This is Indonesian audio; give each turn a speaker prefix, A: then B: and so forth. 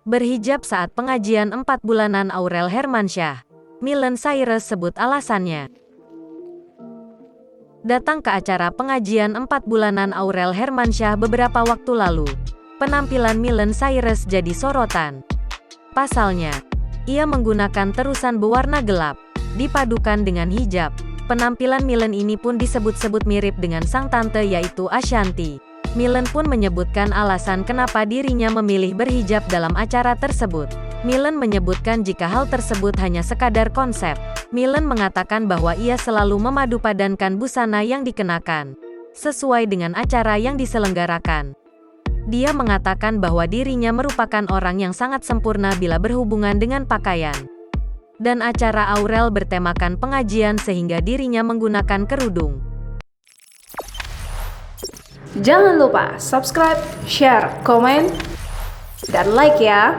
A: Berhijab saat pengajian 4 bulanan Aurel Hermansyah. Miley Cyrus sebut alasannya. Datang ke acara pengajian 4 bulanan Aurel Hermansyah beberapa waktu lalu. Penampilan Miley Cyrus jadi sorotan. Pasalnya, ia menggunakan terusan berwarna gelap, dipadukan dengan hijab. Penampilan Miley ini pun disebut-sebut mirip dengan sang tante yaitu Ashanti. Miley pun menyebutkan alasan kenapa dirinya memilih berhijab dalam acara tersebut. Miley menyebutkan jika hal tersebut hanya sekadar konsep. Miley mengatakan bahwa ia selalu memadupadankan busana yang dikenakan, sesuai dengan acara yang diselenggarakan. Dia mengatakan bahwa dirinya merupakan orang yang sangat sempurna bila berhubungan dengan pakaian. Dan acara Aurel bertemakan pengajian sehingga dirinya menggunakan kerudung.
B: Jangan lupa subscribe, share, komen, dan like ya!